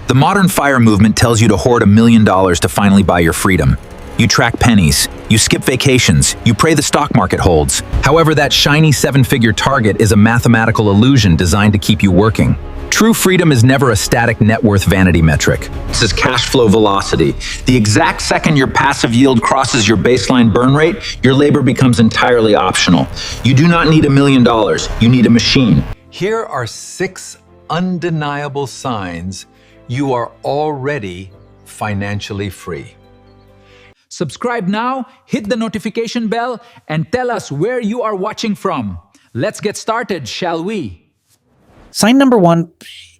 The modern FIRE movement tells you to hoard $1 million to finally buy your freedom. You track pennies, you skip vacations, you pray the stock market holds. However, that shiny seven-figure target is a mathematical illusion designed to keep you working. True freedom is never a static net worth vanity metric. This is cash flow velocity. The exact second your passive yield crosses your baseline burn rate, your labor becomes entirely optional. You do not need $1 million, you need a machine. Here are 6 undeniable signs you are already financially free. Subscribe now, hit the notification bell, and tell us where you are watching from. Let's get started, shall we? Sign number 1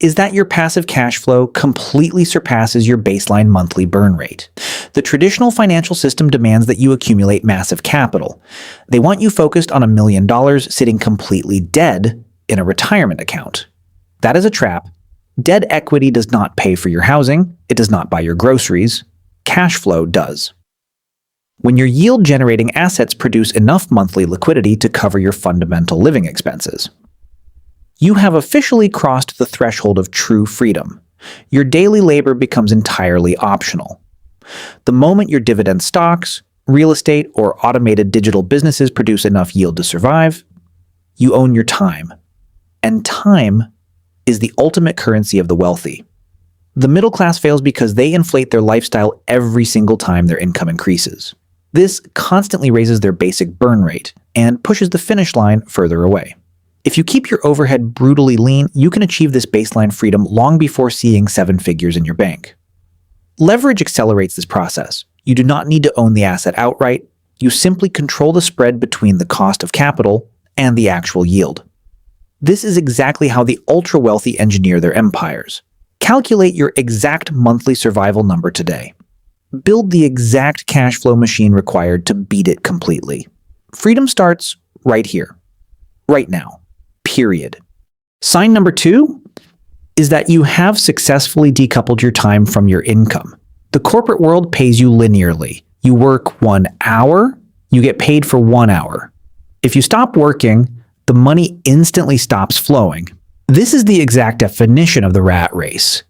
is that your passive cash flow completely surpasses your baseline monthly burn rate. The traditional financial system demands that you accumulate massive capital. They want you focused on $1 million sitting completely dead in a retirement account. That is a trap. Dead equity does not pay for your housing, it does not buy your groceries. Cash flow does. When your yield-generating assets produce enough monthly liquidity to cover your fundamental living expenses, you have officially crossed the threshold of true freedom. Your daily labor becomes entirely optional. The moment your dividend stocks, real estate, or automated digital businesses produce enough yield to survive, you own your time. And time is the ultimate currency of the wealthy. The middle class fails because they inflate their lifestyle every single time their income increases. This constantly raises their basic burn rate and pushes the finish line further away. If you keep your overhead brutally lean, you can achieve this baseline freedom long before seeing 7 figures in your bank. Leverage accelerates this process. You do not need to own the asset outright. You simply control the spread between the cost of capital and the actual yield. This is exactly how the ultra-wealthy engineer their empires. Calculate your exact monthly survival number today. Build the exact cash flow machine required to beat it completely. Freedom starts right here, right now, period. Sign number 2 is that you have successfully decoupled your time from your income. The corporate world pays you linearly. You work 1 hour, you get paid for 1 hour. If you stop working, the money instantly stops flowing. This is the exact definition of the rat race.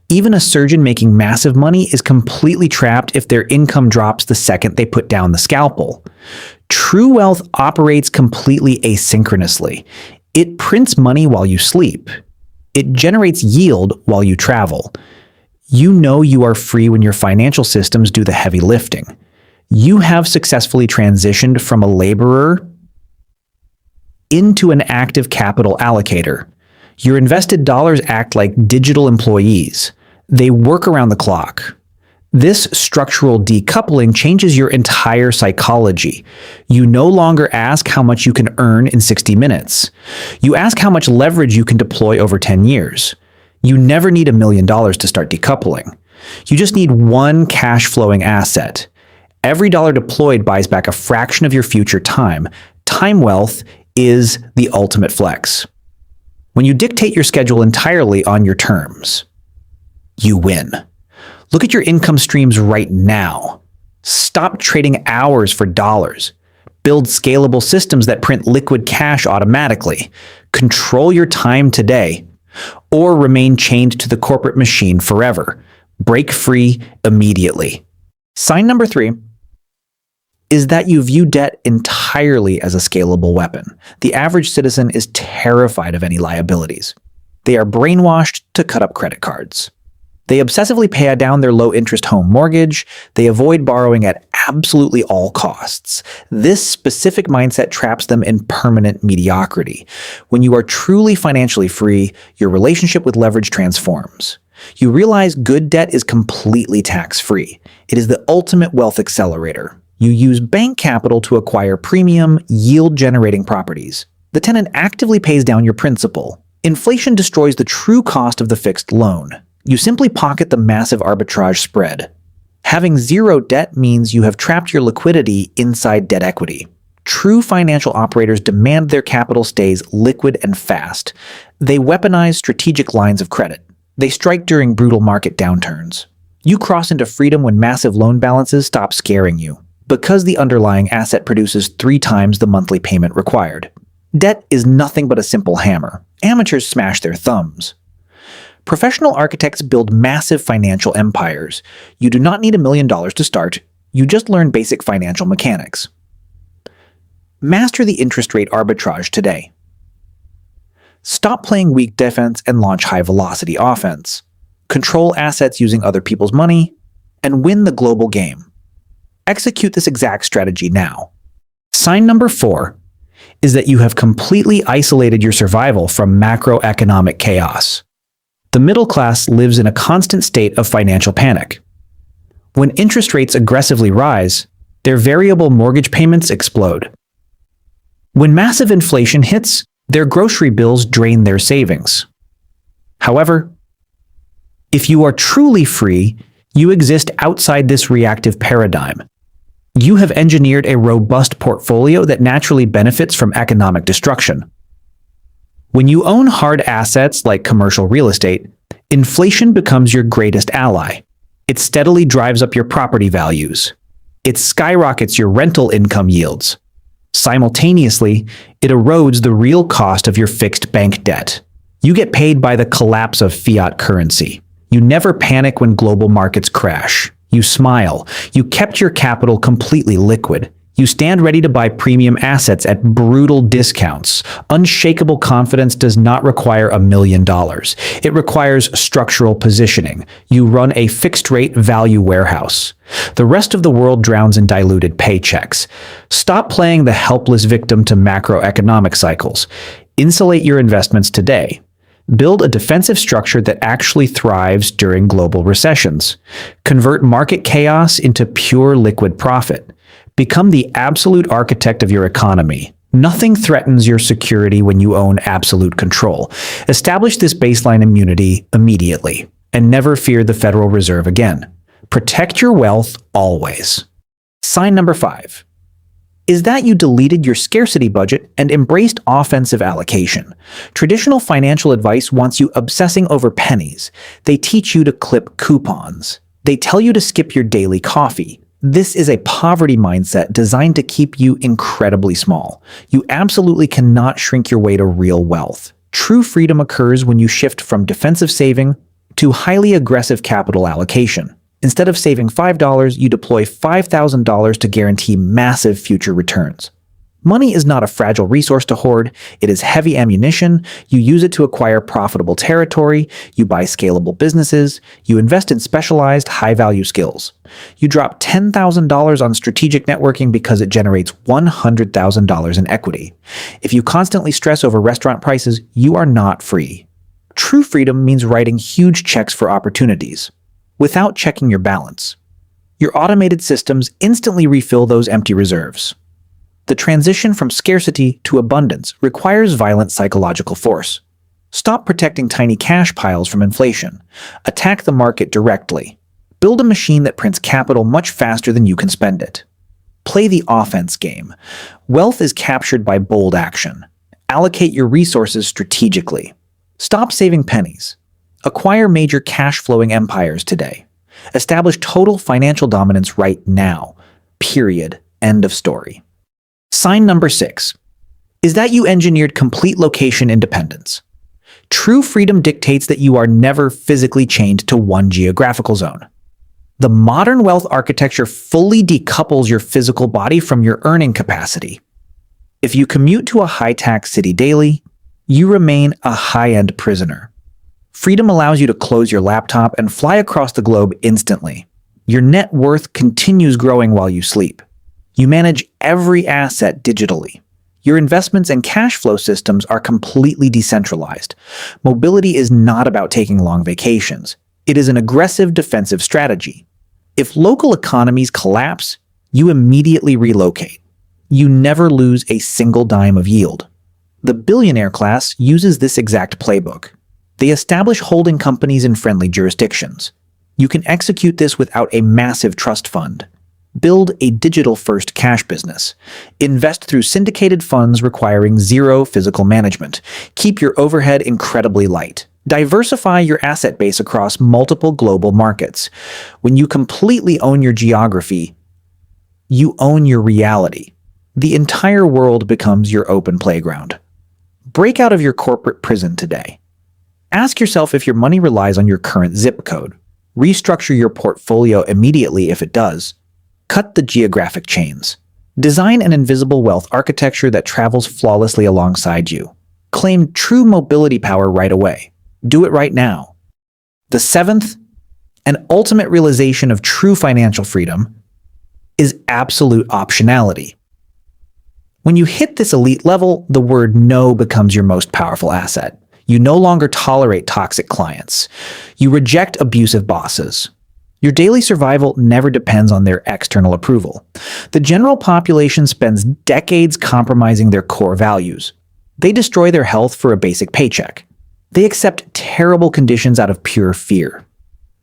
Even a surgeon making massive money is completely trapped if their income drops the second they put down the scalpel. True wealth operates completely asynchronously. It prints money while you sleep. It generates yield while you travel. You know you are free when your financial systems do the heavy lifting. You have successfully transitioned from a laborer into an active capital allocator. Your invested dollars act like digital employees. They work around the clock. This structural decoupling changes your entire psychology. You no longer ask how much you can earn in 60 minutes. You ask how much leverage you can deploy over 10 years. You never need $1 million to start decoupling. You just need one cash-flowing asset. Every dollar deployed buys back a fraction of your future time. Time wealth is the ultimate flex. When you dictate your schedule entirely on your terms, you win. Look at your income streams right now. Stop trading hours for dollars. Build scalable systems that print liquid cash automatically. Control your time today, or remain chained to the corporate machine forever. Break free immediately. Sign number 3 is that you view debt entirely as a scalable weapon. The average citizen is terrified of any liabilities. They are brainwashed to cut up credit cards. They obsessively pay down their low-interest home mortgage. They avoid borrowing at absolutely all costs. This specific mindset traps them in permanent mediocrity. When you are truly financially free, your relationship with leverage transforms. You realize good debt is completely tax-free. It is the ultimate wealth accelerator. You use bank capital to acquire premium, yield-generating properties. The tenant actively pays down your principal. Inflation destroys the true cost of the fixed loan. You simply pocket the massive arbitrage spread. Having zero debt means you have trapped your liquidity inside debt equity. True financial operators demand their capital stays liquid and fast. They weaponize strategic lines of credit. They strike during brutal market downturns. You cross into freedom when massive loan balances stop scaring you, because the underlying asset produces 3 times the monthly payment required. Debt is nothing but a simple hammer. Amateurs smash their thumbs. Professional architects build massive financial empires. You do not need $1 million to start. You just learn basic financial mechanics. Master the interest rate arbitrage today. Stop playing weak defense and launch high-velocity offense. Control assets using other people's money, and win the global game. Execute this exact strategy now. Sign number 4 is that you have completely isolated your survival from macroeconomic chaos. The middle class lives in a constant state of financial panic. When interest rates aggressively rise, their variable mortgage payments explode. When massive inflation hits, their grocery bills drain their savings. However, if you are truly free, you exist outside this reactive paradigm. You have engineered a robust portfolio that naturally benefits from economic destruction. When you own hard assets like commercial real estate, inflation becomes your greatest ally. It steadily drives up your property values. It skyrockets your rental income yields. Simultaneously, it erodes the real cost of your fixed bank debt. You get paid by the collapse of fiat currency. You never panic when global markets crash. You smile. You kept your capital completely liquid. You stand ready to buy premium assets at brutal discounts. Unshakable confidence does not require $1 million. It requires structural positioning. You run a fixed-rate value warehouse. The rest of the world drowns in diluted paychecks. Stop playing the helpless victim to macroeconomic cycles. Insulate your investments today. Build a defensive structure that actually thrives during global recessions. Convert market chaos into pure liquid profit. Become the absolute architect of your economy. Nothing threatens your security when you own absolute control. Establish this baseline immunity immediately, and never fear the Federal Reserve again. Protect your wealth always. Sign number 5 is that you deleted your scarcity budget and embraced offensive allocation. Traditional financial advice wants you obsessing over pennies. They teach you to clip coupons. They tell you to skip your daily coffee. This is a poverty mindset designed to keep you incredibly small. You absolutely cannot shrink your way to real wealth. True freedom occurs when you shift from defensive saving to highly aggressive capital allocation. Instead of saving $5, you deploy $5,000 to guarantee massive future returns. Money is not a fragile resource to hoard. It is heavy ammunition. You use it to acquire profitable territory. You buy scalable businesses. You invest in specialized, high-value skills. You drop $10,000 on strategic networking because it generates $100,000 in equity. If you constantly stress over restaurant prices, you are not free. True freedom means writing huge checks for opportunities without checking your balance. Your automated systems instantly refill those empty reserves. The transition from scarcity to abundance requires violent psychological force. Stop protecting tiny cash piles from inflation. Attack the market directly. Build a machine that prints capital much faster than you can spend it. Play the offense game. Wealth is captured by bold action. Allocate your resources strategically. Stop saving pennies. Acquire major cash-flowing empires today. Establish total financial dominance right now. Period. End of story. Sign number 6 is that you engineered complete location independence. True freedom dictates that you are never physically chained to one geographical zone. The modern wealth architecture fully decouples your physical body from your earning capacity. If you commute to a high-tax city daily, you remain a high-end prisoner. Freedom allows you to close your laptop and fly across the globe instantly. Your net worth continues growing while you sleep. You manage every asset digitally. Your investments and cash flow systems are completely decentralized. Mobility is not about taking long vacations. It is an aggressive defensive strategy. If local economies collapse, you immediately relocate. You never lose a single dime of yield. The billionaire class uses this exact playbook. They establish holding companies in friendly jurisdictions. You can execute this without a massive trust fund. Build a digital-first cash business. Invest through syndicated funds requiring zero physical management. Keep your overhead incredibly light. Diversify your asset base across multiple global markets. When you completely own your geography, you own your reality. The entire world becomes your open playground. Break out of your corporate prison today. Ask yourself if your money relies on your current zip code. Restructure your portfolio immediately if it does. Cut the geographic chains. Design an invisible wealth architecture that travels flawlessly alongside you. Claim true mobility power right away. Do it right now. The seventh and ultimate realization of true financial freedom is absolute optionality. When you hit this elite level, the word no becomes your most powerful asset. You no longer tolerate toxic clients. You reject abusive bosses. Your daily survival never depends on their external approval. The general population spends decades compromising their core values. They destroy their health for a basic paycheck. They accept terrible conditions out of pure fear.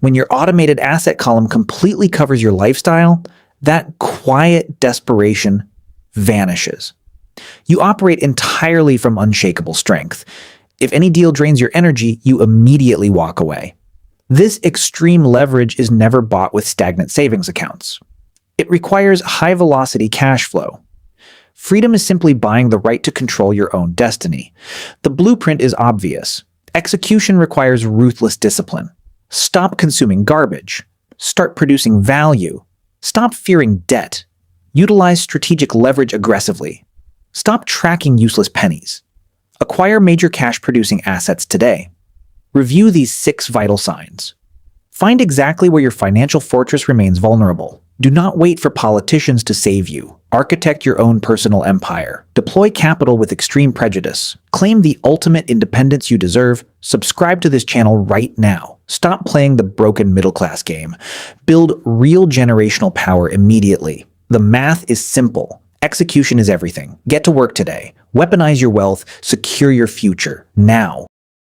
When your automated asset column completely covers your lifestyle, that quiet desperation vanishes. You operate entirely from unshakable strength. If any deal drains your energy, you immediately walk away. This extreme leverage is never bought with stagnant savings accounts. It requires high-velocity cash flow. Freedom is simply buying the right to control your own destiny. The blueprint is obvious. Execution requires ruthless discipline. Stop consuming garbage. Start producing value. Stop fearing debt. Utilize strategic leverage aggressively. Stop tracking useless pennies. Acquire major cash-producing assets today. Review these 6 vital signs. Find exactly where your financial fortress remains vulnerable. Do not wait for politicians to save you. Architect your own personal empire. Deploy capital with extreme prejudice. Claim the ultimate independence you deserve. Subscribe to this channel right now. Stop playing the broken middle-class game. Build real generational power immediately. The math is simple. Execution is everything. Get to work today. Weaponize your wealth. Secure your future. Now.